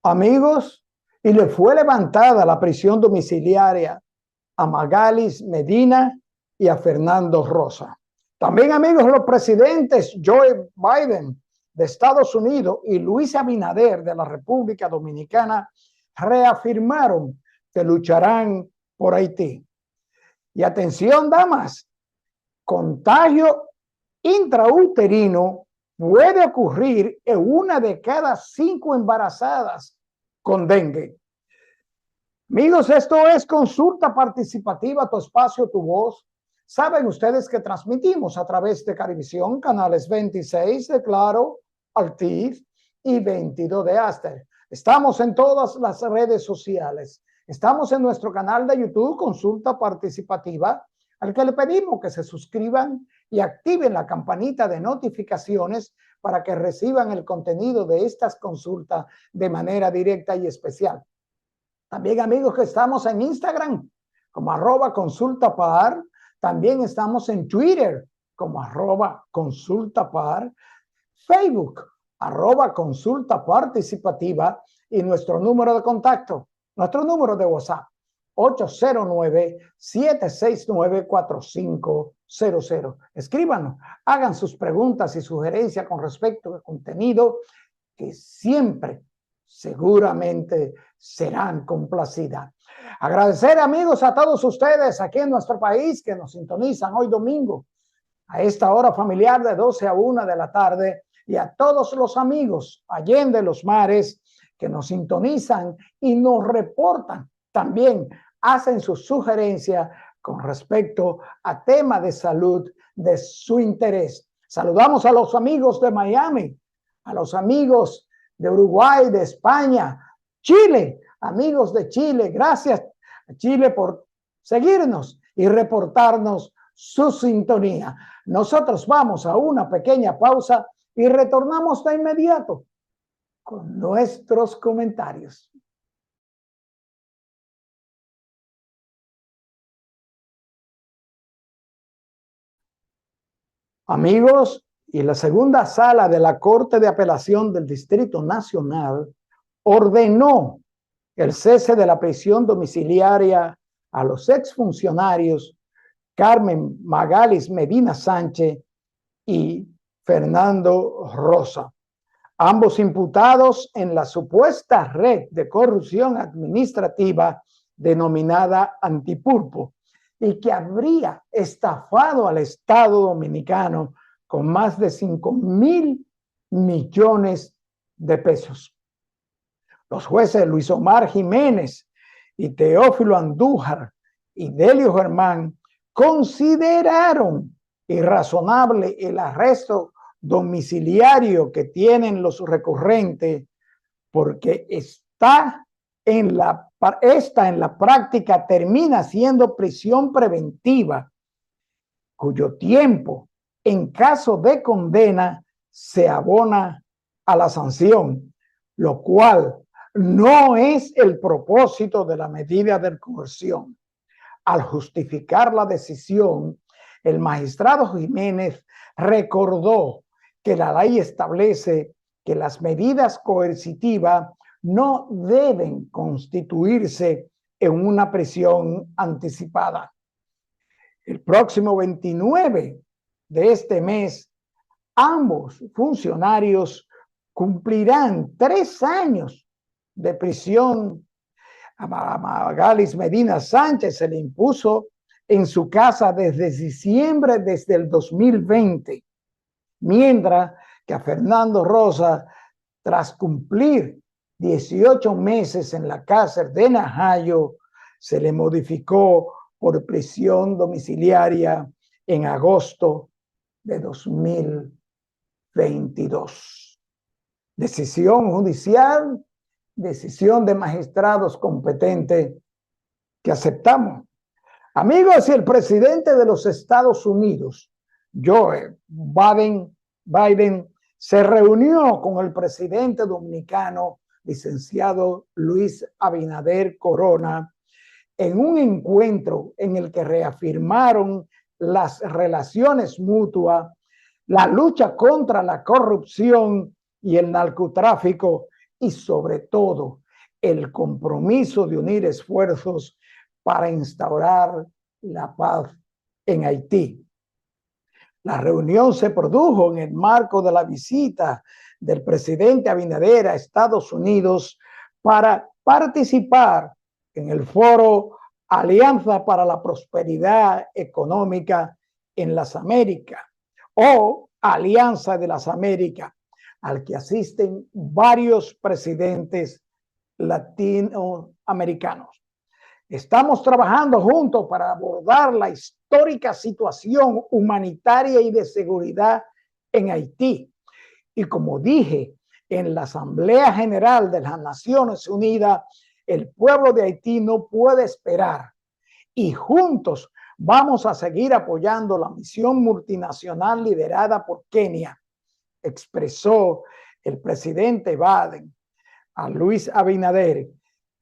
amigos, y le fue levantada la prisión domiciliaria a Magalis Medina y a Fernando Rosa. También, amigos, los presidentes Joe Biden de Estados Unidos y Luis Abinader de la República Dominicana reafirmaron que lucharán por Haití. Y atención, damas, contagio intrauterino puede ocurrir en 1 de cada 5 embarazadas con dengue. Amigos, esto es Consulta Participativa, tu espacio, tu voz. Saben ustedes que transmitimos a través de Carivisión, canales 26 de Claro, Altiz y 22 de Aster. Estamos en todas las redes sociales. Estamos en nuestro canal de YouTube, Consulta Participativa, al que le pedimos que se suscriban y activen la campanita de notificaciones para que reciban el contenido de estas consultas de manera directa y especial. También, amigos, que estamos en Instagram como @consultapar. También estamos en Twitter como @consultapar, Facebook @consultaparticipativa y nuestro número de contacto, nuestro número de WhatsApp 809-769-4500. Escríbanos, hagan sus preguntas y sugerencias con respecto al contenido que siempre seguramente serán complacidas. Agradecer, amigos, a todos ustedes aquí en nuestro país que nos sintonizan hoy domingo a esta hora familiar de 12 a 1 de la tarde y a todos los amigos allende los mares que nos sintonizan y nos reportan. También hacen sus sugerencias con respecto a temas de salud de su interés. Saludamos a los amigos de Miami, a los amigos de Uruguay, de España, Chile, amigos de Chile. Gracias a Chile por seguirnos y reportarnos su sintonía. Nosotros vamos a una pequeña pausa y retornamos de inmediato con nuestros comentarios. Amigos, y la segunda sala de la Corte de Apelación del Distrito Nacional ordenó el cese de la prisión domiciliaria a los exfuncionarios Carmen Magalis Medina Sánchez y Fernando Rosa, ambos imputados en la supuesta red de corrupción administrativa denominada Antipulpo y que habría estafado al Estado dominicano con más de 5.000 millones de pesos. Los jueces Luis Omar Jiménez y Teófilo Andújar y Delio Germán consideraron irrazonable el arresto domiciliario que tienen los recurrentes porque esta en la práctica termina siendo prisión preventiva, cuyo tiempo en caso de condena se abona a la sanción, lo cual no es el propósito de la medida de coerción. Al justificar la decisión, el magistrado Jiménez recordó que la ley establece que las medidas coercitivas no deben constituirse en una prisión anticipada. El próximo 29 de este mes, ambos funcionarios cumplirán 3 años de prisión. A Magalis Medina Sánchez se le impuso en su casa desde diciembre del 2020, mientras que a Fernando Rosa, tras cumplir 18 meses en la cárcel de Najayo, se le modificó por prisión domiciliaria en agosto de 2022. Decisión judicial, decisión de magistrados competentes que aceptamos. Amigos, y el presidente de los Estados Unidos, Joe Biden, se reunió con el presidente dominicano, licenciado Luis Abinader Corona, en un encuentro en el que reafirmaron las relaciones mutuas, la lucha contra la corrupción y el narcotráfico y sobre todo el compromiso de unir esfuerzos para instaurar la paz en Haití. La reunión se produjo en el marco de la visita del presidente Abinader a Estados Unidos para participar en el foro Alianza para la Prosperidad Económica en las Américas o Alianza de las Américas, al que asisten varios presidentes latinoamericanos. Estamos trabajando juntos para abordar la histórica situación humanitaria y de seguridad en Haití. Y como dije en la Asamblea General de las Naciones Unidas, el pueblo de Haití no puede esperar. Y juntos vamos a seguir apoyando la misión multinacional liderada por Kenia, expresó el presidente Biden a Luis Abinader,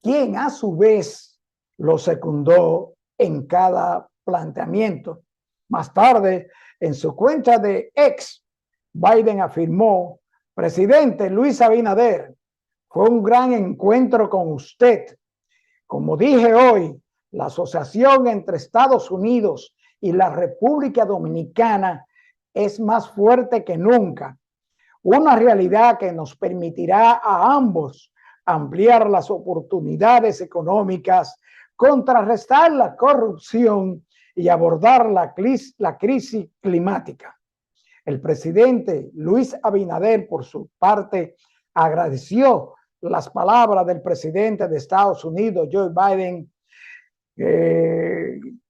quien a su vez lo secundó en cada planteamiento. Más tarde, en su cuenta de X, Biden afirmó: presidente Luis Abinader, fue un gran encuentro con usted. Como dije hoy, la asociación entre Estados Unidos y la República Dominicana es más fuerte que nunca. Una realidad que nos permitirá a ambos ampliar las oportunidades económicas, contrarrestar la corrupción y abordar la crisis climática. El presidente Luis Abinader, por su parte, agradeció las palabras del presidente de Estados Unidos, Joe Biden,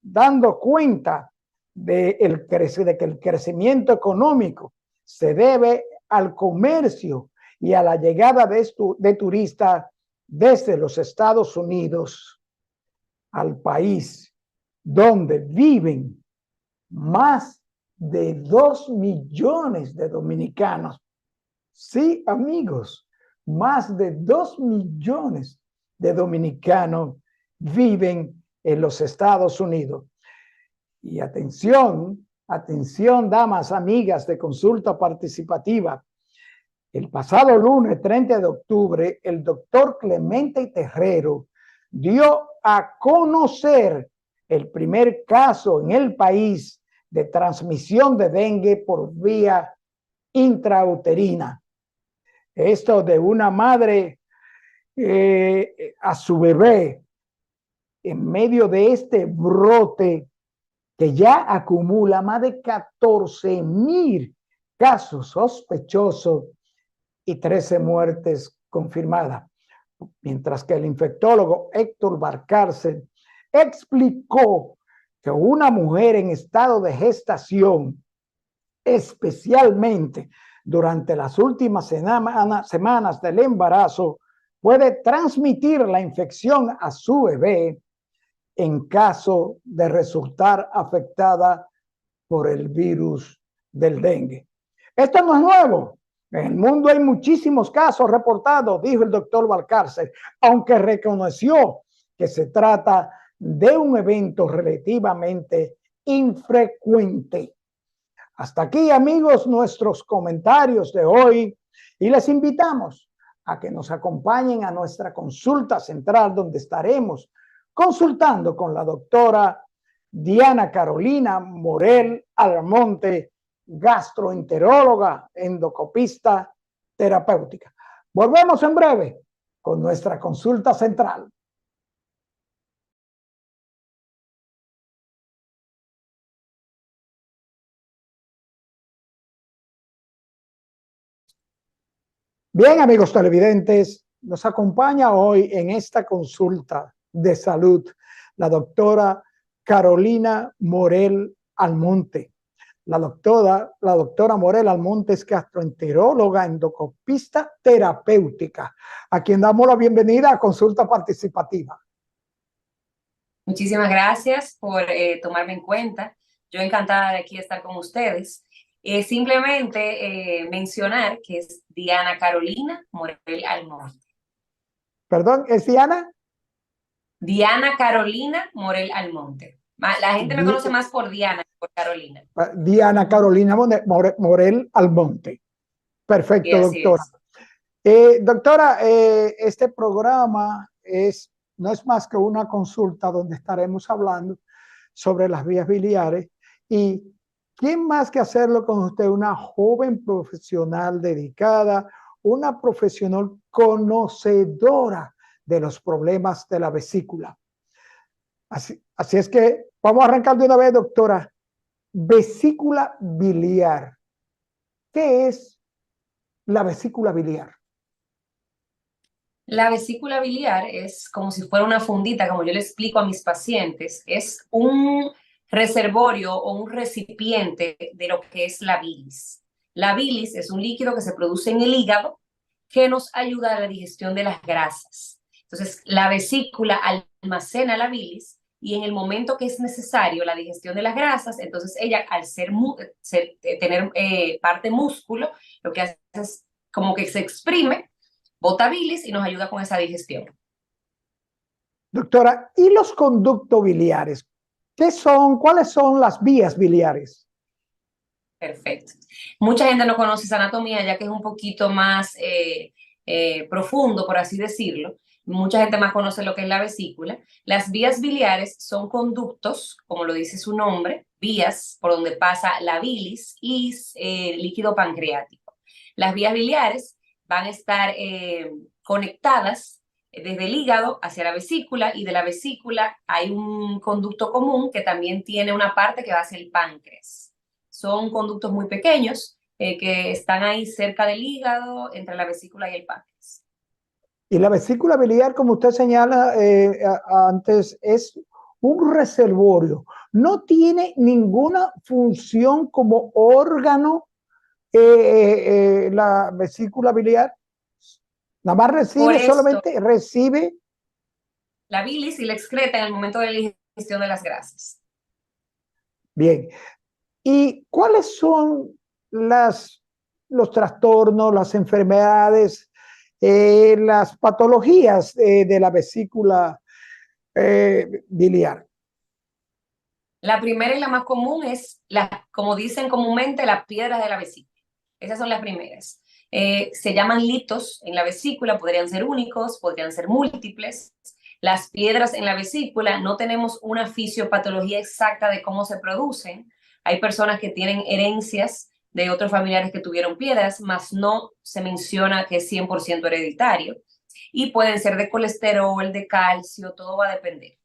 dando cuenta de que el crecimiento económico se debe al comercio y a la llegada de turistas desde los Estados Unidos al país, donde viven más de 2 millones de dominicanos. Sí, amigos, más de 2 millones de dominicanos viven en los Estados Unidos. Y atención, atención, damas, amigas de Consulta Participativa. El pasado lunes 30 de octubre, el doctor Clemente Terrero dio a conocer el primer caso en el país de transmisión de dengue por vía intrauterina. Esto de una madre a su bebé en medio de este brote que ya acumula más de 14,000 casos sospechosos y 13 muertes confirmadas. Mientras que el infectólogo Héctor Valcárcel explicó que una mujer en estado de gestación, especialmente durante las últimas semanas del embarazo, puede transmitir la infección a su bebé en caso de resultar afectada por el virus del dengue. Esto no es nuevo. En el mundo hay muchísimos casos reportados, dijo el doctor Valcárcel, aunque reconoció que se trata de un evento relativamente infrecuente. Hasta aquí, amigos, nuestros comentarios de hoy, y les invitamos a que nos acompañen a nuestra consulta central, donde estaremos consultando con la doctora Diana Carolina Morel Almonte, gastroenteróloga, endocopista terapéutica. Volvemos en breve con nuestra consulta central. Bien, amigos televidentes, nos acompaña hoy en esta consulta de salud la doctora Carolina Morel Almonte. La doctora Morel Almonte es gastroenteróloga, endocopista terapéutica, a quien damos la bienvenida a Consulta Participativa. Muchísimas gracias por tomarme en cuenta. Yo encantada de aquí estar con ustedes. Simplemente mencionar que es Diana Carolina Morel Almonte. ¿Perdón? ¿Es Diana? Diana Carolina Morel Almonte. La gente me conoce más por Diana que por Carolina. Diana Carolina Morel Almonte. Perfecto, doctora. Doctora, este programa no es más que una consulta donde estaremos hablando sobre las vías biliares y quién más que hacerlo con usted, una joven profesional dedicada, una profesional conocedora de los problemas de la vesícula. Así es que vamos a arrancar de una vez, doctora. Vesícula biliar. ¿Qué es la vesícula biliar? La vesícula biliar es como si fuera una fundita, como yo le explico a mis pacientes, es un reservorio o un recipiente de lo que es la bilis. La bilis es un líquido que se produce en el hígado que nos ayuda a la digestión de las grasas. Entonces, la vesícula almacena la bilis y en el momento que es necesario la digestión de las grasas, entonces ella, al tener parte músculo, lo que hace es como que se exprime, bota bilis y nos ayuda con esa digestión. Doctora, ¿y los conductos biliares? ¿Qué son? ¿Cuáles son las vías biliares? Perfecto. Mucha gente no conoce esa anatomía ya que es un poquito más profundo, por así decirlo. Mucha gente más conoce lo que es la vesícula. Las vías biliares son conductos, como lo dice su nombre, vías por donde pasa la bilis y líquido pancreático. Las vías biliares van a estar conectadas desde el hígado hacia la vesícula y de la vesícula hay un conducto común que también tiene una parte que va hacia el páncreas. Son conductos muy pequeños que están ahí cerca del hígado, entre la vesícula y el páncreas. Y la vesícula biliar, como usted señala antes, es un reservorio. No tiene ninguna función como órgano la vesícula biliar. Nada más recibe, solamente recibe la bilis y la excreta en el momento de la digestión de las grasas. Bien. ¿Y cuáles son los trastornos, las enfermedades, las patologías de la vesícula biliar? La primera y la más común es, como dicen comúnmente, las piedras de la vesícula. Esas son las primeras. Se llaman litos en la vesícula, podrían ser únicos, podrían ser múltiples. Las piedras en la vesícula no tenemos una fisiopatología exacta de cómo se producen. Hay personas que tienen herencias de otros familiares que tuvieron piedras, mas no se menciona que es 100% hereditario. Y pueden ser de colesterol, de calcio, todo va a depender.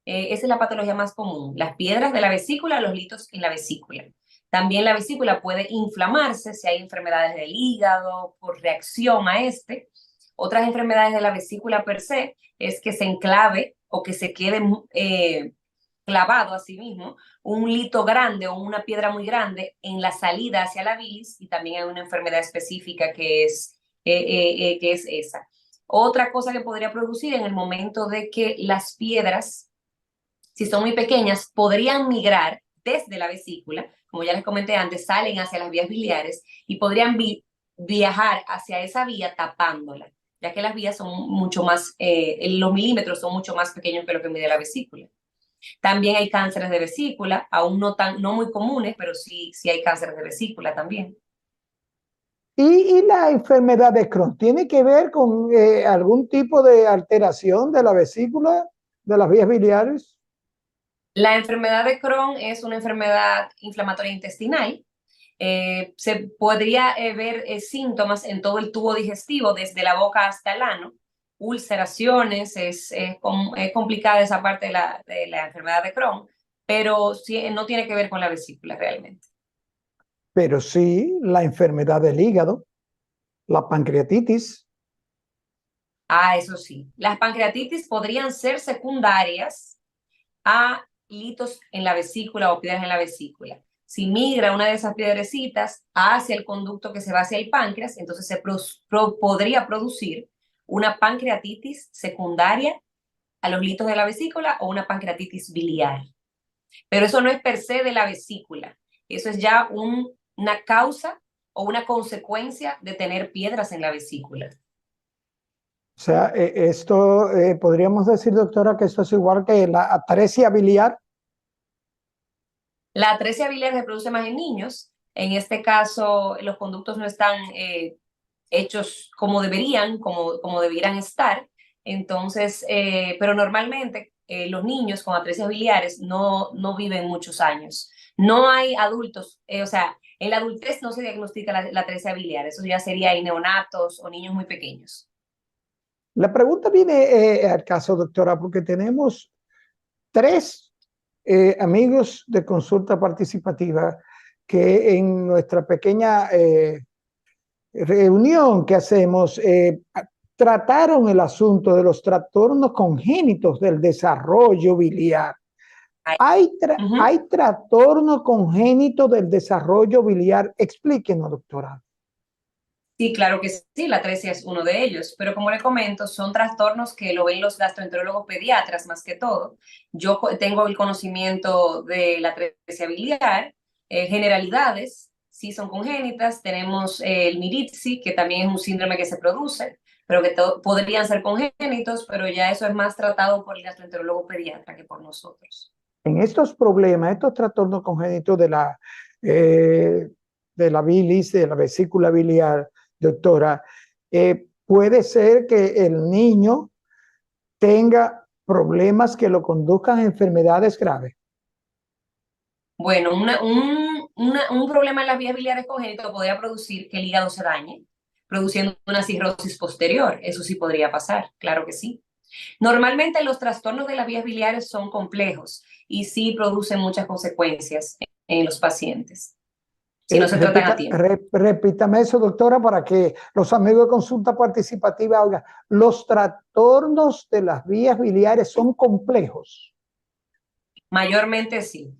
Esa es la patología más común, las piedras de la vesícula, los litos en la vesícula. También la vesícula puede inflamarse si hay enfermedades del hígado por reacción a este. Otras enfermedades de la vesícula per se es que se enclave o que se quede clavado a sí mismo un lito grande o una piedra muy grande en la salida hacia la bilis, y también hay una enfermedad específica que es esa. Otra cosa que podría producir en el momento de que las piedras, si son muy pequeñas, podrían migrar desde la vesícula, como ya les comenté antes, salen hacia las vías biliares y podrían viajar hacia esa vía tapándola, ya que las vías son mucho más, los milímetros son mucho más pequeños que lo que mide la vesícula. También hay cánceres de vesícula, aún no muy comunes, pero sí hay cánceres de vesícula también. ¿Y la enfermedad de Crohn tiene que ver con algún tipo de alteración de la vesícula, de las vías biliares? La enfermedad de Crohn es una enfermedad inflamatoria intestinal. Se podría ver síntomas en todo el tubo digestivo, desde la boca hasta el ano, ulceraciones, es complicada esa parte de la enfermedad de Crohn, pero sí, no tiene que ver con la vesícula realmente. Pero sí la enfermedad del hígado, la pancreatitis. Eso sí. Las pancreatitis podrían ser secundarias a litos en la vesícula o piedras en la vesícula. Si migra una de esas piedrecitas hacia el conducto que se va hacia el páncreas, entonces podría producir una pancreatitis secundaria a los litos de la vesícula o una pancreatitis biliar. Pero eso no es per se de la vesícula. Eso es ya una causa o una consecuencia de tener piedras en la vesícula. O sea, esto podríamos decir, doctora, que esto es igual que la atresia biliar. La atresia biliar se produce más en niños. En este caso, los conductos no están hechos como deberían, como debieran estar. Entonces, pero normalmente los niños con atresia biliares no viven muchos años. No hay adultos, o sea, en la adultez no se diagnostica la atresia biliar, eso ya sería en neonatos o niños muy pequeños. La pregunta viene al caso, doctora, porque tenemos tres amigos de consulta participativa que en nuestra pequeña reunión que hacemos trataron el asunto de los trastornos congénitos del desarrollo biliar. ¿Hay trastorno congénito del desarrollo biliar? Explíquenos, doctora. Sí, claro que sí, la atresia es uno de ellos, pero como le comento, son trastornos que lo ven los gastroenterólogos pediatras más que todo. Yo tengo el conocimiento de la atresia biliar, generalidades, sí son congénitas, tenemos el Mirizzi, que también es un síndrome que se produce, pero que podrían ser congénitos, pero ya eso es más tratado por el gastroenterólogo pediatra que por nosotros. En estos problemas, estos trastornos congénitos de la bilis, de la vesícula biliar, doctora, puede ser que el niño tenga problemas que lo conduzcan a enfermedades graves. Bueno, un problema en las vías biliares congénitas podría producir que el hígado se dañe, produciendo una cirrosis posterior. Eso sí podría pasar, claro que sí. Normalmente los trastornos de las vías biliares son complejos y sí producen muchas consecuencias en los pacientes si no se tratan a tiempo. Repítame eso, doctora, para que los amigos de consulta participativa oigan. Los trastornos de las vías biliares son complejos. Mayormente sí.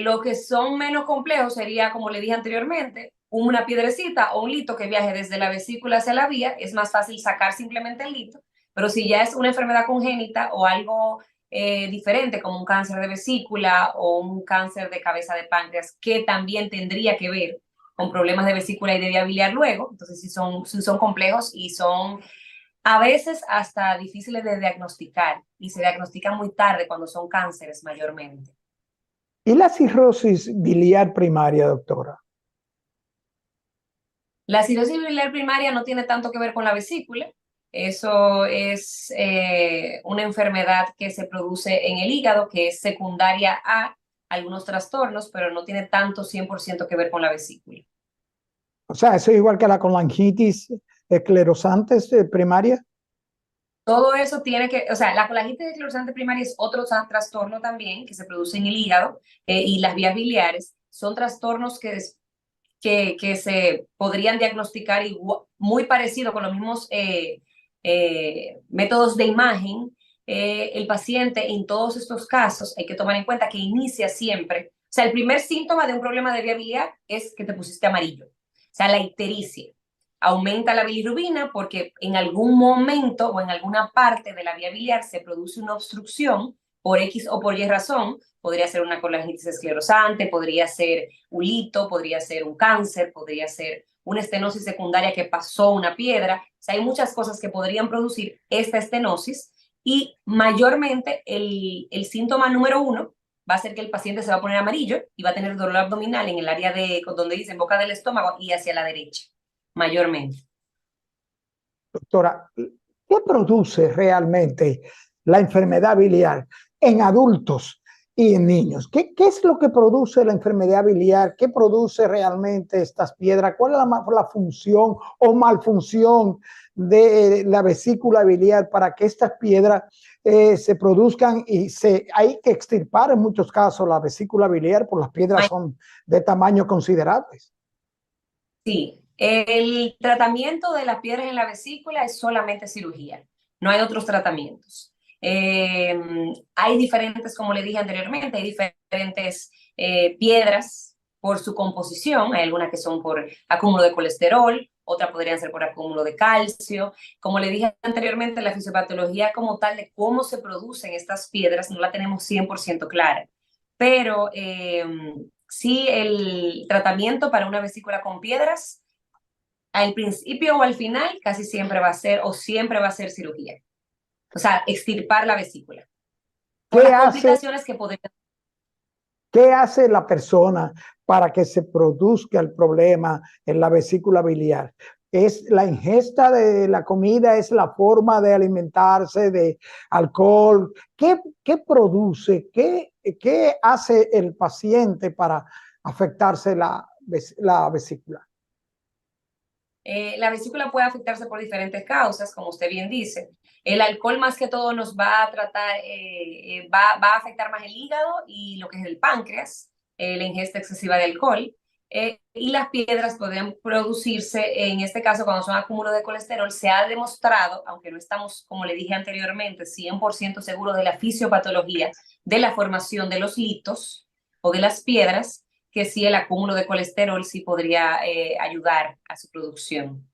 Lo que son menos complejos sería, como le dije anteriormente, una piedrecita o un lito que viaje desde la vesícula hacia la vía. Es más fácil sacar simplemente el lito, pero si ya es una enfermedad congénita o algo diferente, como un cáncer de vesícula o un cáncer de cabeza de páncreas, que también tendría que ver con problemas de vesícula y de vía biliar luego, entonces si son complejos y son a veces hasta difíciles de diagnosticar y se diagnostican muy tarde cuando son cánceres mayormente. ¿Y la cirrosis biliar primaria, doctora? La cirrosis biliar primaria no tiene tanto que ver con la vesícula. Eso es una enfermedad que se produce en el hígado, que es secundaria a algunos trastornos, pero no tiene tanto 100% que ver con la vesícula. O sea, eso es igual que la colangitis esclerosante primaria. Todo eso tiene que, o sea, la colangitis esclerosante primaria es otro trastorno también que se produce en el hígado y las vías biliares. Son trastornos que se podrían diagnosticar muy parecido con los mismos métodos de imagen. El paciente en todos estos casos hay que tomar en cuenta que inicia siempre, o sea, el primer síntoma de un problema de vía biliar es que te pusiste amarillo, o sea, la ictericia. Aumenta la bilirrubina porque en algún momento o en alguna parte de la vía biliar se produce una obstrucción por X o por Y razón. Podría ser una colangitis esclerosante, podría ser un lito, podría ser un cáncer, podría ser una estenosis secundaria que pasó una piedra. O sea, hay muchas cosas que podrían producir esta estenosis y mayormente el síntoma número uno va a ser que el paciente se va a poner amarillo y va a tener dolor abdominal en el área de donde dicen boca del estómago y hacia la derecha, mayormente. Doctora, ¿qué produce realmente la enfermedad biliar en adultos y en niños? ¿Qué es lo que produce la enfermedad biliar? ¿Qué produce realmente estas piedras? ¿Cuál es la función o malfunción de la vesícula biliar para que estas piedras se produzcan? Y hay que extirpar en muchos casos la vesícula biliar, porque las piedras son de tamaño considerables. Sí, el tratamiento de las piedras en la vesícula es solamente cirugía, no hay otros tratamientos. Hay diferentes, como le dije anteriormente, hay diferentes piedras por su composición, hay algunas que son por acúmulo de colesterol, otras podrían ser por acúmulo de calcio. Como le dije anteriormente, la fisiopatología como tal de cómo se producen estas piedras no la tenemos 100% clara, pero sí, el tratamiento para una vesícula con piedras, al principio o al final, casi siempre va a ser o siempre va a ser cirugía. O sea, extirpar la vesícula. Por las complicaciones que podrían. ¿Qué hace la persona para que se produzca el problema en la vesícula biliar? es la ingesta de la comida, es la forma de alimentarse, de alcohol. ¿Qué produce? ¿Qué hace el paciente para afectarse la vesícula? La vesícula puede afectarse por diferentes causas, como usted bien dice. El alcohol más que todo nos va a tratar, va a afectar más el hígado y lo que es el páncreas, la ingesta excesiva de alcohol. Y las piedras pueden producirse, en este caso, cuando son acúmulos de colesterol. Se ha demostrado, aunque no estamos, como le dije anteriormente, 100% seguros de la fisiopatología de la formación de los litos o de las piedras, que sí el acúmulo de colesterol sí podría ayudar a su producción.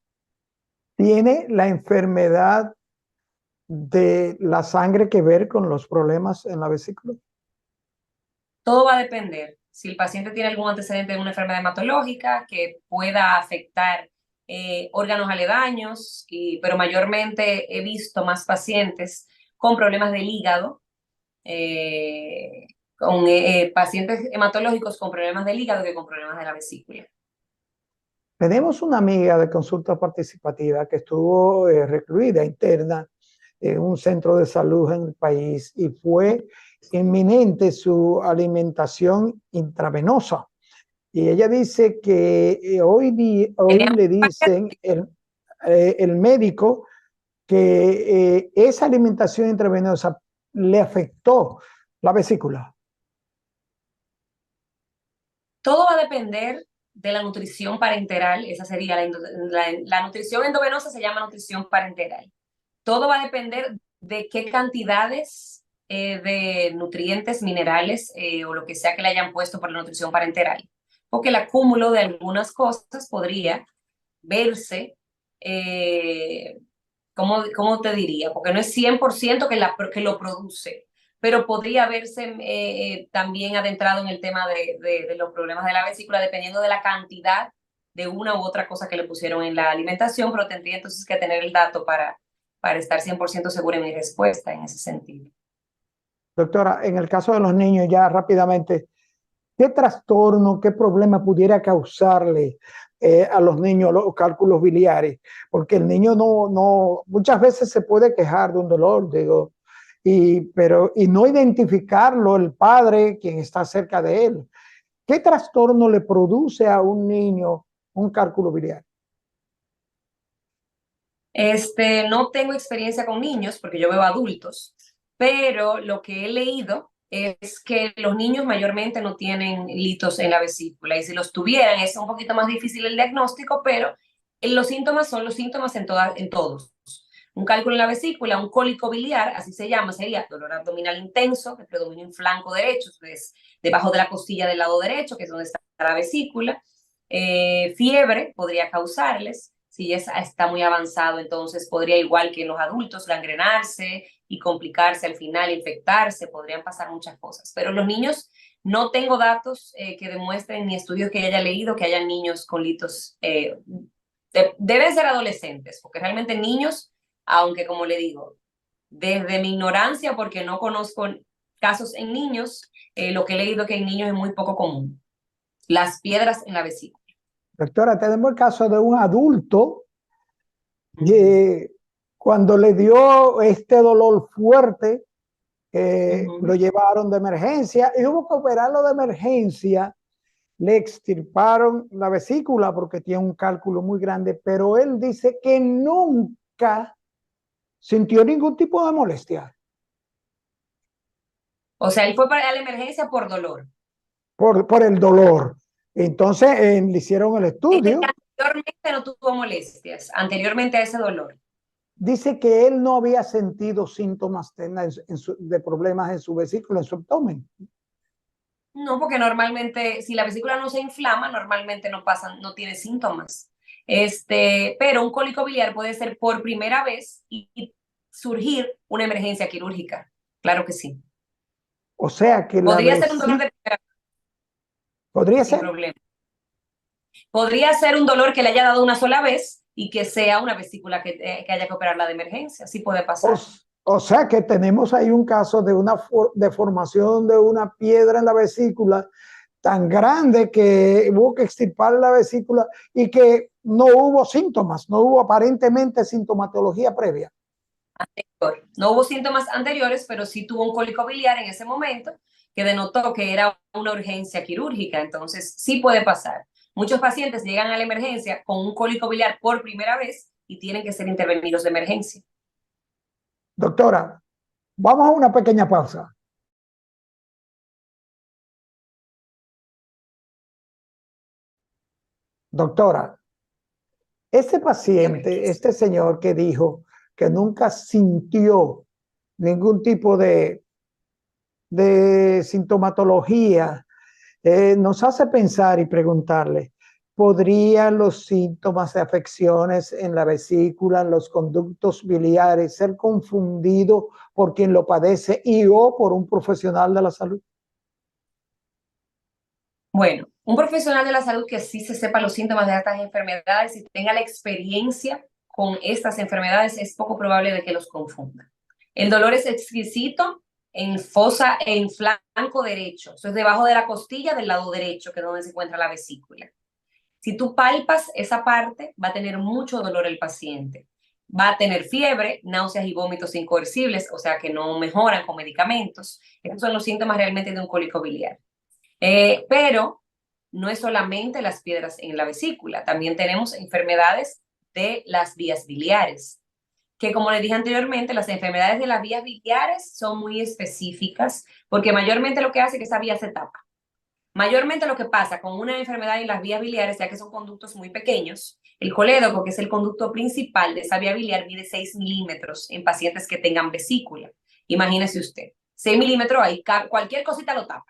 ¿Tiene la enfermedad de la sangre que ver con los problemas en la vesícula? Todo va a depender. Si el paciente tiene algún antecedente de una enfermedad hematológica que pueda afectar órganos aledaños, pero mayormente he visto más pacientes con problemas del hígado, con pacientes hematológicos con problemas del hígado que con problemas de la vesícula. Tenemos una amiga de consulta participativa que estuvo recluida interna en un centro de salud en el país y fue inminente su alimentación intravenosa. Y ella dice que hoy le dicen el médico que esa alimentación intravenosa le afectó la vesícula. Todo va a depender de la nutrición parenteral. Esa sería la nutrición endovenosa, se llama nutrición parenteral. Todo va a depender de qué cantidades de nutrientes, minerales o lo que sea que le hayan puesto por la nutrición parenteral. Porque el acúmulo de algunas cosas podría verse, ¿cómo te diría? Porque no es 100% que lo produce, pero podría verse también adentrado en el tema de los problemas de la vesícula, dependiendo de la cantidad de una u otra cosa que le pusieron en la alimentación, pero tendría entonces que tener el dato para estar 100% segura en mi respuesta en ese sentido. Doctora, en el caso de los niños, ya rápidamente, ¿qué trastorno, qué problema pudiera causarle a los niños los cálculos biliares? Porque el niño muchas veces se puede quejar de un dolor, digo, y no identificarlo el padre, quien está cerca de él. ¿Qué trastorno le produce a un niño un cálculo biliar? No tengo experiencia con niños porque yo veo adultos, pero lo que he leído es que los niños mayormente no tienen litos en la vesícula y si los tuvieran es un poquito más difícil el diagnóstico, pero los síntomas son los síntomas en todos. Un cálculo en la vesícula, un cólico biliar, así se llama, sería dolor abdominal intenso, que predomina en flanco derecho, es debajo de la costilla del lado derecho, que es donde está la vesícula. Fiebre podría causarles. Si ya está muy avanzado, entonces podría, igual que en los adultos, gangrenarse y complicarse al final, infectarse, podrían pasar muchas cosas. Pero los niños, no tengo datos que demuestren ni estudios que haya leído que hayan niños con litos. Deben ser adolescentes, porque realmente niños, aunque como le digo, desde mi ignorancia, porque no conozco casos en niños, lo que he leído que en niños es muy poco común. Las piedras en la vesícula. Doctora, tenemos el caso de un adulto que cuando le dio este dolor fuerte, lo llevaron de emergencia y hubo que operarlo de emergencia. Le extirparon la vesícula porque tiene un cálculo muy grande, pero él dice que nunca sintió ningún tipo de molestia. O sea, él fue para la emergencia por dolor. Por el dolor. Entonces le hicieron el estudio. Anteriormente no tuvo molestias, anteriormente a ese dolor. Dice que él no había sentido síntomas de problemas en su vesícula, en su abdomen. No, porque normalmente, si la vesícula no se inflama, normalmente no tiene síntomas. Pero un cólico biliar puede ser por primera vez y surgir una emergencia quirúrgica. Claro que sí. O sea que Podría ser un dolor de primera vez. ¿Podría sin ser? problema. Podría ser un dolor que le haya dado una sola vez y que sea una vesícula que haya que operarla de emergencia. Sí puede pasar. O sea que tenemos ahí un caso de una deformación de una piedra en la vesícula tan grande que hubo que extirpar la vesícula y que no hubo síntomas, no hubo aparentemente sintomatología previa. No hubo síntomas anteriores, pero sí tuvo un cólico biliar en ese momento que denotó que era una urgencia quirúrgica. Entonces, sí puede pasar. Muchos pacientes llegan a la emergencia con un cólico biliar por primera vez y tienen que ser intervenidos de emergencia. Doctora, vamos a una pequeña pausa. Doctora, este paciente, este señor que dijo que nunca sintió ningún tipo de sintomatología, nos hace pensar y preguntarle, ¿podrían los síntomas de afecciones en la vesícula, en los conductos biliares, ser confundidos por quien lo padece y o por un profesional de la salud? Bueno, un profesional de la salud que sí se sepa los síntomas de estas enfermedades y tenga la experiencia con estas enfermedades, es poco probable de que los confunda. El dolor es exquisito en flanco derecho. Eso es debajo de la costilla del lado derecho, que es donde se encuentra la vesícula. Si tú palpas esa parte, va a tener mucho dolor el paciente. Va a tener fiebre, náuseas y vómitos incoercibles, o sea que no mejoran con medicamentos. Esos son los síntomas realmente de un cólico biliar. Pero no es solamente las piedras en la vesícula, también tenemos enfermedades de las vías biliares, que como les dije anteriormente, las enfermedades de las vías biliares son muy específicas, porque mayormente lo que hace es que esa vía se tapa. Mayormente lo que pasa con una enfermedad en las vías biliares, ya que son conductos muy pequeños, el colédoco, que es el conducto principal de esa vía biliar, mide 6 milímetros en pacientes que tengan vesícula. Imagínese usted, 6 milímetros ahí, cualquier cosita lo tapa.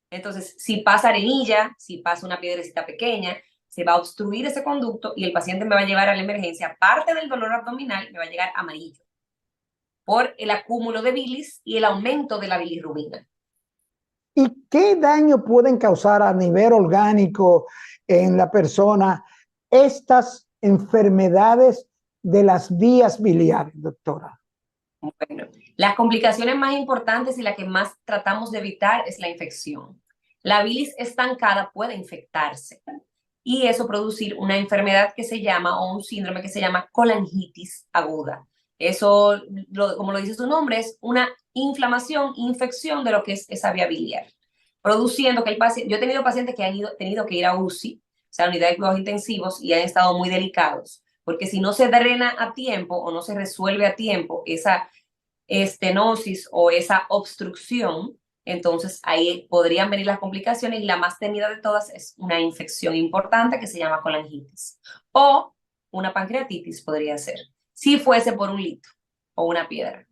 Entonces, si pasa arenilla, si pasa una piedrecita pequeña, se va a obstruir ese conducto y el paciente me va a llevar a la emergencia. Aparte del dolor abdominal, me va a llegar amarillo por el acúmulo de bilis y el aumento de la bilirrubina. ¿Y qué daño pueden causar a nivel orgánico en la persona estas enfermedades de las vías biliares, doctora? Bueno, las complicaciones más importantes y la que más tratamos de evitar es la infección. La bilis estancada puede infectarse y eso producir una enfermedad que se llama, o un síndrome que se llama colangitis aguda. Eso, como lo dice su nombre, es una inflamación, infección de lo que es esa vía biliar, produciendo que el paciente, yo he tenido pacientes que han tenido que ir a UCI, o sea, unidad de cuidados intensivos, y han estado muy delicados, porque si no se drena a tiempo o no se resuelve a tiempo esa estenosis o esa obstrucción, entonces ahí podrían venir las complicaciones y la más temida de todas es una infección importante que se llama colangitis o una pancreatitis podría ser, si fuese por un lito o una piedra.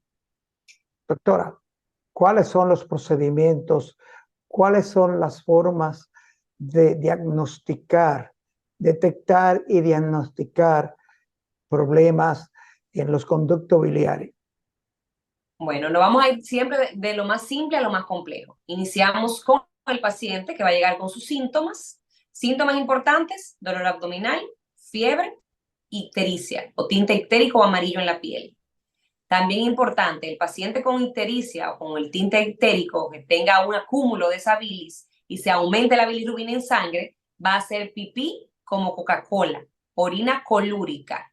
Doctora, ¿cuáles son los procedimientos? ¿Cuáles son las formas de diagnosticar, detectar y diagnosticar problemas en los conductos biliares? Bueno, nos vamos a ir siempre de lo más simple a lo más complejo. Iniciamos con el paciente que va a llegar con sus síntomas. Síntomas importantes: dolor abdominal, fiebre, ictericia o tinte ictérico o amarillo en la piel. También importante, el paciente con ictericia o con el tinte ictérico que tenga un acúmulo de esa bilis y se aumente la bilirrubina en sangre, va a hacer pipí como Coca-Cola, orina colúrica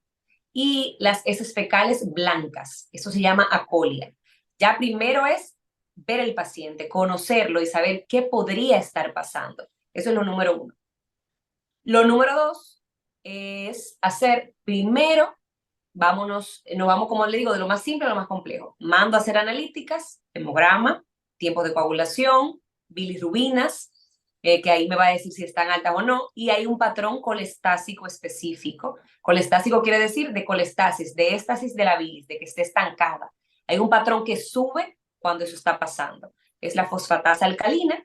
y las heces fecales blancas. Eso se llama acolia. Ya primero es ver el paciente, conocerlo y saber qué podría estar pasando. Eso es lo número uno. Lo número dos es hacer primero, nos vamos, como le digo, de lo más simple a lo más complejo. Mando a hacer analíticas, hemograma, tiempo de coagulación, bilirrubinas, que ahí me va a decir si están altas o no, y hay un patrón colestásico específico. Colestásico quiere decir de colestasis, de éstasis de la bilis, de que esté estancada. Hay un patrón que sube cuando eso está pasando. Es la fosfatasa alcalina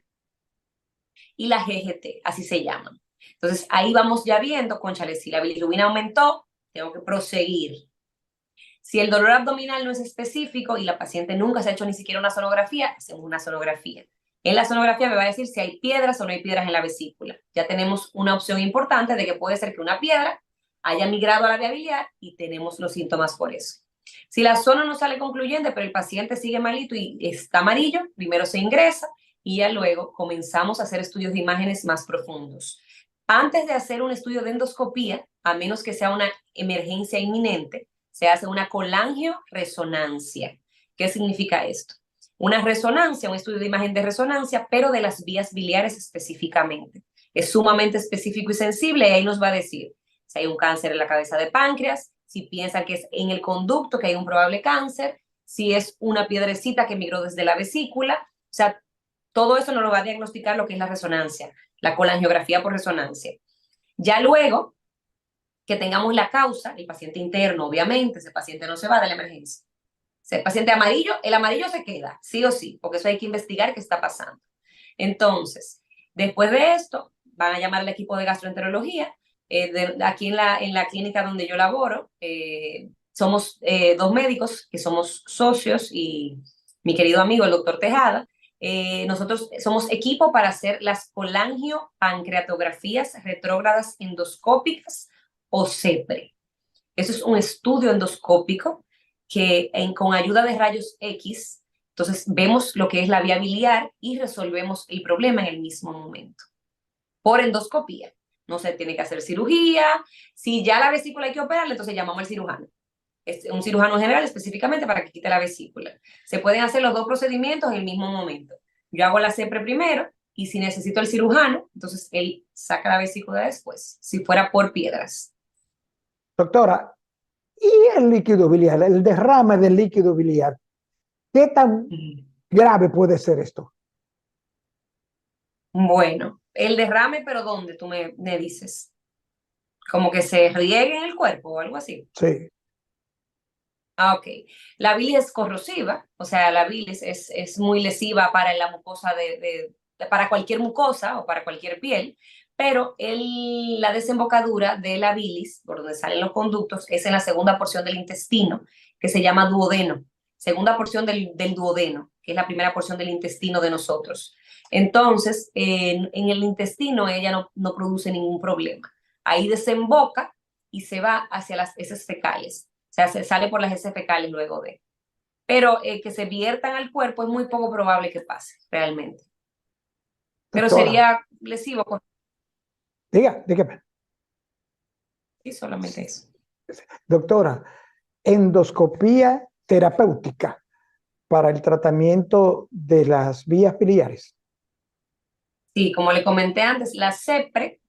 y la GGT, así se llaman. Entonces ahí vamos ya viendo, cónchale, si la bilirrubina aumentó, tengo que proseguir. Si el dolor abdominal no es específico y la paciente nunca se ha hecho ni siquiera una sonografía, hacemos una sonografía. En la sonografía me va a decir si hay piedras o no hay piedras en la vesícula. Ya tenemos una opción importante de que puede ser que una piedra haya migrado a la vía biliar y tenemos los síntomas por eso. Si la zona no sale concluyente, pero el paciente sigue malito y está amarillo, primero se ingresa y ya luego comenzamos a hacer estudios de imágenes más profundos. Antes de hacer un estudio de endoscopía, a menos que sea una emergencia inminente, se hace una colangioresonancia. ¿Qué significa esto? Una resonancia, un estudio de imagen de resonancia, pero de las vías biliares específicamente. Es sumamente específico y sensible y ahí nos va a decir si hay un cáncer en la cabeza de páncreas, si piensan que es en el conducto que hay un probable cáncer, si es una piedrecita que migró desde la vesícula. O sea, todo eso nos lo va a diagnosticar lo que es la resonancia, la colangiografía por resonancia. Ya luego que tengamos la causa, el paciente interno, obviamente, ese paciente no se va de la emergencia. Ese paciente amarillo, el amarillo se queda, sí o sí, porque eso hay que investigar qué está pasando. Entonces, después de esto, van a llamar al equipo de gastroenterología. Aquí en la clínica donde yo laboro, somos 2 médicos que somos socios y mi querido amigo, el doctor Tejada. Nosotros somos equipo para hacer las colangiopancreatografías retrógradas endoscópicas o CEPRE. Eso es un estudio endoscópico que con ayuda de rayos X, entonces vemos lo que es la vía biliar y resolvemos el problema en el mismo momento. Por endoscopía. No se tiene que hacer cirugía. Si ya la vesícula hay que operarla, entonces llamamos al cirujano. Es un cirujano general específicamente para que quite la vesícula. Se pueden hacer los 2 procedimientos en el mismo momento. Yo hago la CEPRE primero y si necesito el cirujano, entonces él saca la vesícula después, si fuera por piedras. Doctora, ¿y el líquido biliar, el derrame del líquido biliar? ¿Qué tan grave puede ser esto? Bueno, el derrame, pero ¿dónde tú me dices? Como que se riegue en el cuerpo o algo así. Sí. Ah, ok. La bilis es corrosiva, o sea, la bilis es muy lesiva para la mucosa para cualquier mucosa o para cualquier piel, pero la desembocadura de la bilis, por donde salen los conductos, es en la segunda porción del intestino, que se llama duodeno. Segunda porción del duodeno, que es la primera porción del intestino de nosotros. Entonces, en el intestino ella no produce ningún problema. Ahí desemboca y se va hacia las heces fecales. O sea, se sale por las heces fecales luego de. Pero que se viertan al cuerpo es muy poco probable que pase, realmente. Pero Doctora, sería lesivo. dígame. Sí, solamente eso. Doctora, endoscopía terapéutica para el tratamiento de las vías biliares. Sí, como le comenté antes, la CEPRE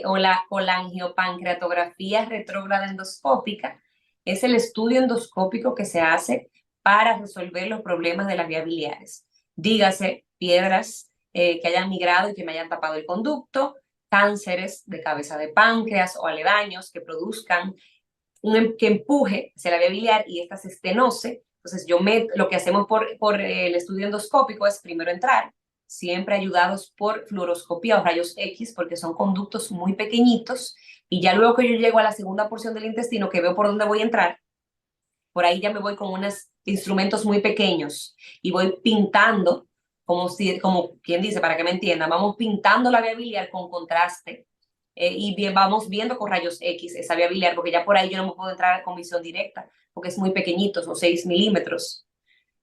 o la colangiopancreatografía retrógrada endoscópica es el estudio endoscópico que se hace para resolver los problemas de las vías biliares. Dígase, piedras que hayan migrado y que me hayan tapado el conducto, cánceres de cabeza de páncreas o aledaños que produzcan que empuje hacia la vía biliar y esta se estenose. Entonces, lo que hacemos por el estudio endoscópico es primero entrar, siempre ayudados por fluoroscopía o rayos X, porque son conductos muy pequeñitos, y ya luego que yo llego a la segunda porción del intestino, que veo por dónde voy a entrar, por ahí ya me voy con unos instrumentos muy pequeños y voy pintando, como quien dice, para que me entiendan, vamos pintando la vía biliar con contraste y vamos viendo con rayos X esa vía biliar, porque ya por ahí yo no me puedo entrar con visión directa, porque es muy pequeñito, son 6 milímetros,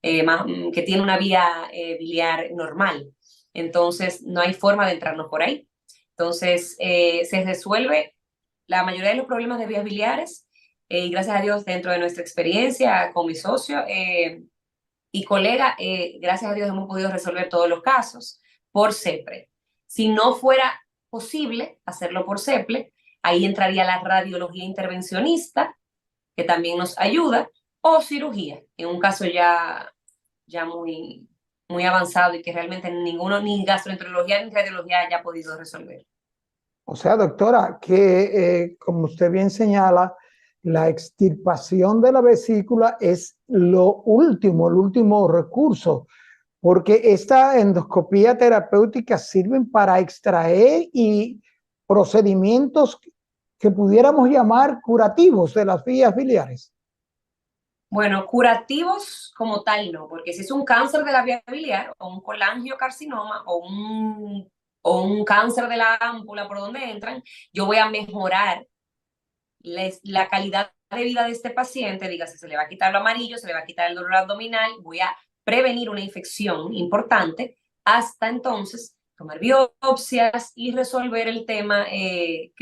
que tiene una vía biliar normal. Entonces, no hay forma de entrarnos por ahí. Entonces, se resuelve la mayoría de los problemas de vías biliares y gracias a Dios, dentro de nuestra experiencia con mi socio y colega, gracias a Dios hemos podido resolver todos los casos por CEPRE. Si no fuera posible hacerlo por CEPRE, ahí entraría la radiología intervencionista, que también nos ayuda, o cirugía, en un caso ya muy avanzado y que realmente ninguno, ni gastroenterología ni radiología haya podido resolver. O sea, doctora, que como usted bien señala, la extirpación de la vesícula es lo último, el último recurso, porque esta endoscopía terapéutica sirven para extraer y procedimientos que pudiéramos llamar curativos de las vías biliares. Bueno, curativos como tal no, porque si es un cáncer de la vía biliar o un colangiocarcinoma o un cáncer de la ámpula por donde entran, yo voy a mejorar la calidad de vida de este paciente, dígase, se le va a quitar lo amarillo, se le va a quitar el dolor abdominal, voy a prevenir una infección importante, hasta entonces tomar biopsias y resolver el tema que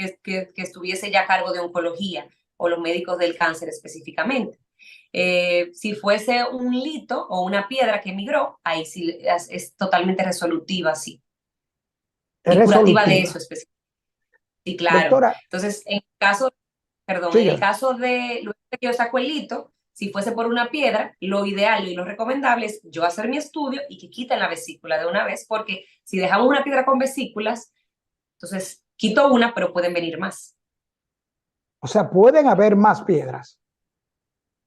estuviese ya a cargo de oncología o los médicos del cáncer específicamente. Si fuese un lito o una piedra que migró, ahí sí es totalmente resolutiva, sí, Es y curativa de resolutiva. eso específicamente. Sí, claro. Doctora, Entonces, en el caso, perdón, en el siga. caso de luego de que yo saco el lito, si fuese por una piedra, lo ideal y lo recomendable es yo hacer mi estudio y que quiten la vesícula de una vez, porque si dejamos una piedra con vesículas, entonces quito una, pero pueden venir más. O sea, pueden haber más piedras.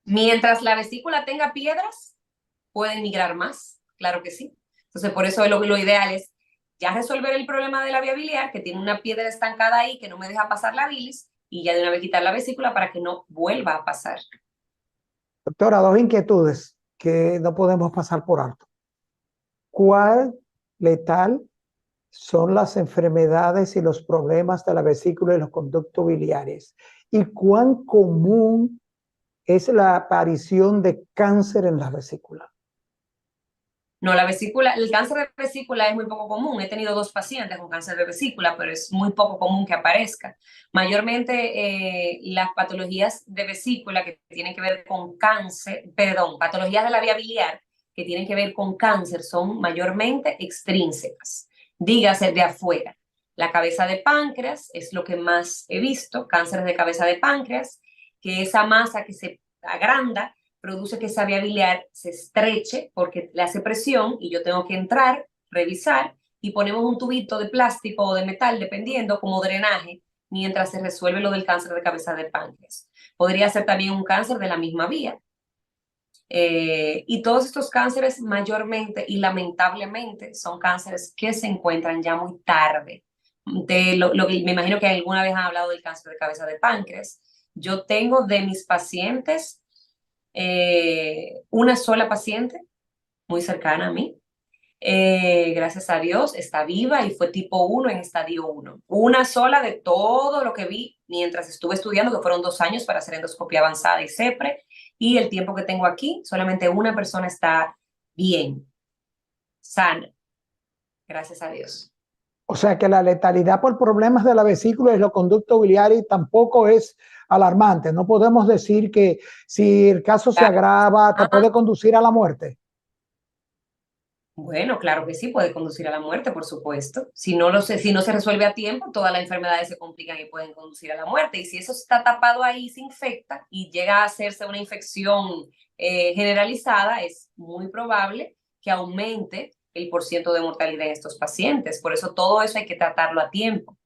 Mientras la vesícula tenga piedras, pueden migrar más, claro que sí. Entonces, por eso lo ideal es ya resolver el problema de la vía biliar, que tiene una piedra estancada ahí que no me deja pasar la bilis, y ya de una vez quitar la vesícula para que no vuelva a pasar. Doctora, dos inquietudes que no podemos pasar por alto. ¿Cuál letal son las enfermedades y los problemas de la vesícula y los conductos biliares? ¿Y cuán común es la aparición de cáncer en la vesícula? No, la vesícula, el cáncer de vesícula es muy poco común. He tenido 2 pacientes con cáncer de vesícula, pero es muy poco común que aparezca. Mayormente las patologías de vesícula que tienen que ver con cáncer, perdón, patologías de la vía biliar que tienen que ver con cáncer son mayormente extrínsecas, dígase de afuera. La cabeza de páncreas es lo que más he visto, cánceres de cabeza de páncreas, que esa masa que se agranda produce que esa vía biliar se estreche porque le hace presión y yo tengo que entrar, revisar y ponemos un tubito de plástico o de metal, dependiendo, como drenaje, mientras se resuelve lo del cáncer de cabeza de páncreas. Podría ser también un cáncer de la misma vía. Y todos estos cánceres mayormente y lamentablemente son cánceres que se encuentran ya muy tarde. Lo que me imagino que alguna vez han hablado del cáncer de cabeza de páncreas. Yo tengo de mis pacientes una sola paciente muy cercana a mí. Gracias a Dios, está viva y fue tipo 1 en estadio 1. Una sola de todo lo que vi mientras estuve estudiando, que fueron 2 años para hacer endoscopia avanzada y CEPRE, y el tiempo que tengo aquí, solamente una persona está bien, sana, gracias a Dios. O sea que la letalidad por problemas de la vesícula y los conductos biliares tampoco es alarmante. No podemos decir que si el caso se agrava, te puede conducir a la muerte. Bueno, claro que sí, puede conducir a la muerte, por supuesto. Si no, si no se resuelve a tiempo, todas las enfermedades se complican y pueden conducir a la muerte. Y si eso está tapado ahí, se infecta y llega a hacerse una infección generalizada, es muy probable que aumente el porciento de mortalidad en estos pacientes. Por eso todo eso hay que tratarlo a tiempo.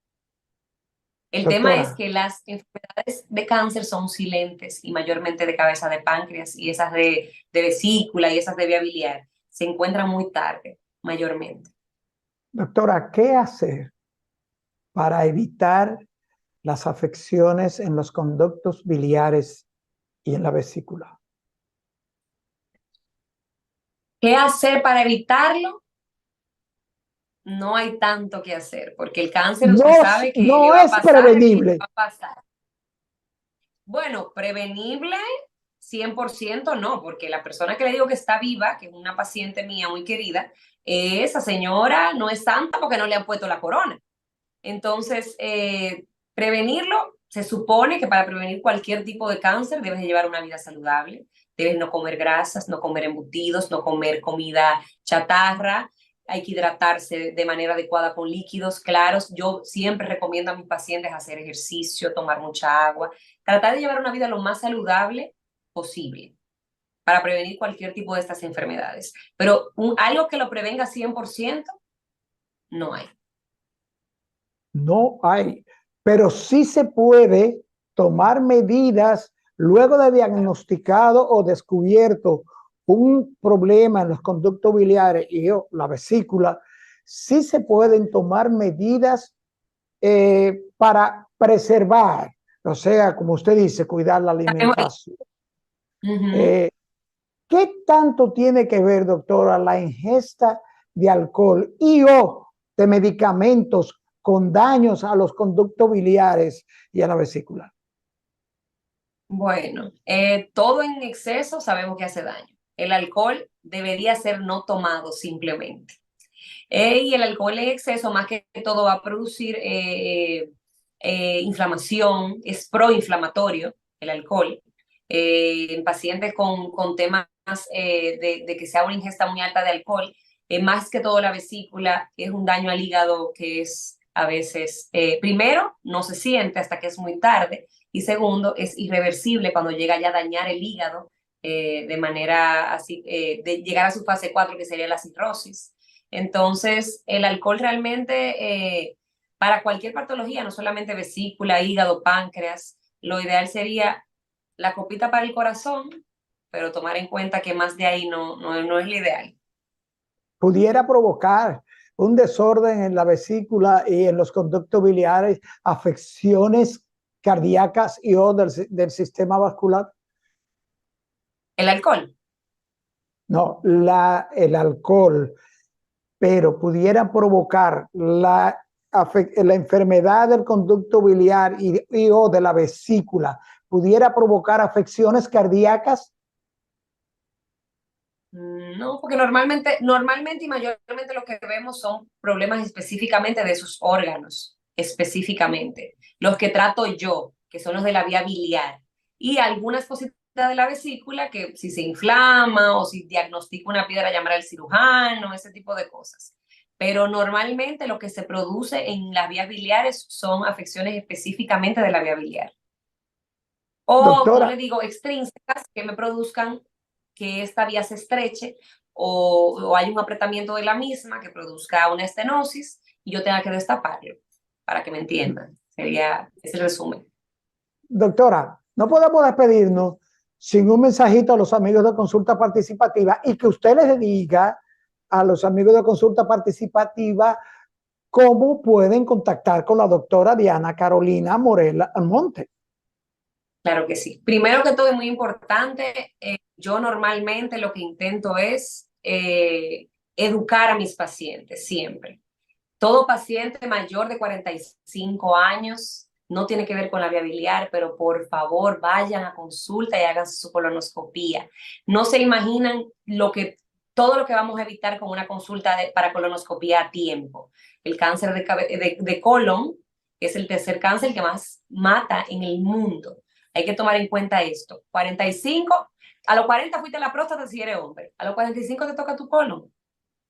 El tema es Doctora, que las enfermedades de cáncer son silentes y mayormente de cabeza de páncreas y esas de vesícula y esas de vía biliar se encuentran muy tarde, mayormente. doctora, ¿qué hacer para evitar las afecciones en los conductos biliares y en la vesícula? ¿Qué hacer para evitarlo? No hay tanto que hacer, porque el cáncer usted No, sabe que le no va a es pasar y le prevenible. va a pasar. Bueno, prevenible 100% no, porque la persona que le digo que está viva, que es una paciente mía muy querida, esa señora no es santa porque no le han puesto la corona. Entonces, prevenirlo, se supone que para prevenir cualquier tipo de cáncer debes de llevar una vida saludable, debes no comer grasas, no comer embutidos, no comer comida chatarra, hay que hidratarse de manera adecuada con líquidos claros. Yo siempre recomiendo a mis pacientes hacer ejercicio, tomar mucha agua, tratar de llevar una vida lo más saludable posible para prevenir cualquier tipo de estas enfermedades. Pero algo que lo prevenga 100% no hay. No hay, pero sí se puede tomar medidas luego de diagnosticado o descubierto un problema en los conductos biliares y la vesícula. Sí se pueden tomar medidas para preservar, o sea, como usted dice, cuidar la alimentación. Uh-huh. Eh, ¿Qué tanto tiene que ver, doctora, la ingesta de alcohol y o de medicamentos con daños a los conductos biliares y a la vesícula? Bueno, todo en exceso sabemos que hace daño. El alcohol debería ser no tomado simplemente. Y el alcohol en exceso, más que todo, va a producir inflamación, es proinflamatorio el alcohol. En pacientes con temas de que sea una ingesta muy alta de alcohol, más que todo la vesícula, es un daño al hígado que es a veces, primero, no se siente hasta que es muy tarde, y segundo, es irreversible cuando llega ya a dañar el hígado de manera así, de llegar a su fase 4, que sería la cirrosis. Entonces, el alcohol realmente, para cualquier patología, no solamente vesícula, hígado, páncreas, lo ideal sería la copita para el corazón, pero tomar en cuenta que más de ahí no es lo ideal. Pudiera provocar un desorden en la vesícula y en los conductos biliares, afecciones cardíacas y o del sistema vascular. El alcohol. No, el alcohol, pero pudiera provocar la enfermedad del conducto biliar y o de la vesícula, pudiera provocar afecciones cardíacas. No, porque normalmente y mayormente lo que vemos son problemas específicamente de sus órganos, específicamente. Los que trato yo, que son los de la vía biliar, y algunas cositas de la vesícula que si se inflama o si diagnostica una piedra, llamar al cirujano, ese tipo de cosas. Pero normalmente lo que se produce en las vías biliares son afecciones específicamente de la vía biliar. O, como Doctora, le digo, extrínsecas que me produzcan que esta vía se estreche o hay un apretamiento de la misma que produzca una estenosis y yo tenga que destaparlo, para que me entiendan. Sería ese el resumen. doctora, no podemos despedirnos sin un mensajito a los amigos de Consulta Participativa y que usted les diga a los amigos de Consulta Participativa cómo pueden contactar con la doctora Diana Carolina Morel Almonte. Claro que sí. Primero que todo, es muy importante, yo normalmente lo que intento es educar a mis pacientes siempre. Todo paciente mayor de 45 años no tiene que ver con la vía biliar, pero por favor vayan a consulta y hagan su colonoscopía. No se imaginan todo lo que vamos a evitar con una consulta para colonoscopía a tiempo. El cáncer de colon es el tercer cáncer que más mata en el mundo. Hay que tomar en cuenta esto. 45, a los 40 fuiste a la próstata si eres hombre. A los 45 te toca tu colon.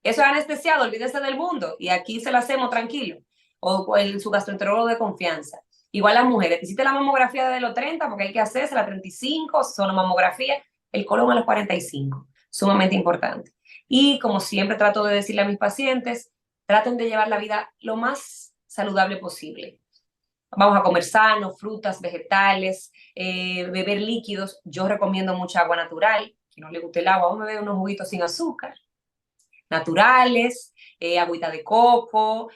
Eso es anestesiado, olvídese del mundo. Y aquí se lo hacemos tranquilo. O su gastroenterólogo de confianza. Igual las mujeres. Hiciste la mamografía de los 30, porque hay que hacerse la 35, son mamografía. El colon a los 45. Sumamente importante. Y como siempre trato de decirle a mis pacientes, traten de llevar la vida lo más saludable posible. Vamos a comer sano, frutas, vegetales, beber líquidos. Yo recomiendo mucha agua natural. Que no le guste el agua, vamos a beber unos juguitos sin azúcar naturales, agüita de coco,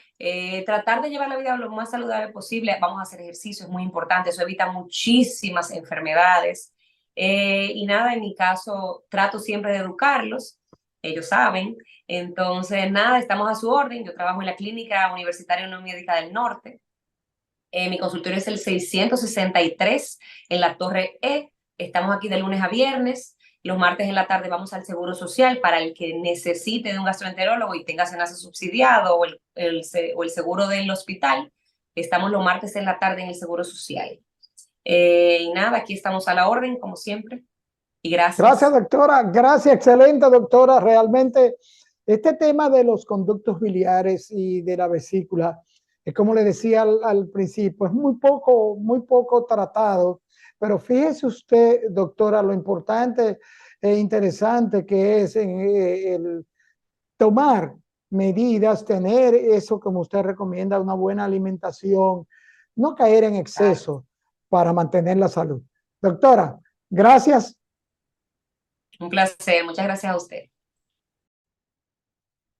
tratar de llevar la vida lo más saludable posible. Vamos a hacer ejercicio, es muy importante, eso evita muchísimas enfermedades. Y nada, en mi caso, trato siempre de educarlos, ellos saben. Entonces, nada, estamos a su orden. Yo trabajo en la Clínica Universitaria Unión Médica del Norte. Mi consultorio es el 663 en la Torre E. Estamos aquí de lunes a viernes. Los martes en la tarde vamos al Seguro Social para el que necesite de un gastroenterólogo y tenga SENASA subsidiado o el seguro del hospital. Estamos los martes en la tarde en el Seguro Social. Y nada, aquí estamos a la orden, como siempre. Y gracias. Gracias, doctora. Gracias, excelente, doctora. Realmente, este tema de los conductos biliares y de la vesícula, es como le decía al principio, es muy poco tratado. Pero fíjese usted, doctora, lo importante e interesante que es el tomar medidas, tener eso como usted recomienda, una buena alimentación, no caer en exceso para mantener la salud. Doctora, gracias. Un placer, muchas gracias a usted.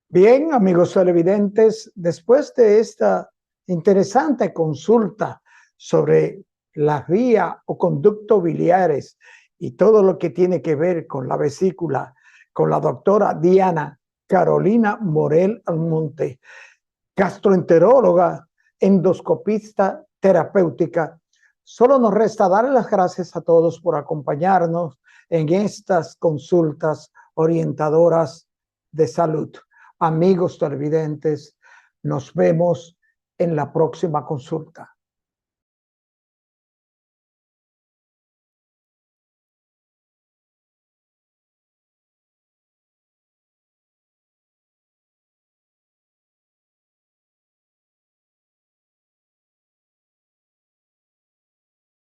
Bien, amigos televidentes, después de esta interesante consulta sobre las vías o conductos biliares y todo lo que tiene que ver con la vesícula, con la doctora Diana Carolina Morel Almonte, gastroenteróloga, endoscopista terapéutica, solo nos resta darle las gracias a todos por acompañarnos en estas consultas orientadoras de salud. Amigos televidentes, nos vemos en la próxima consulta.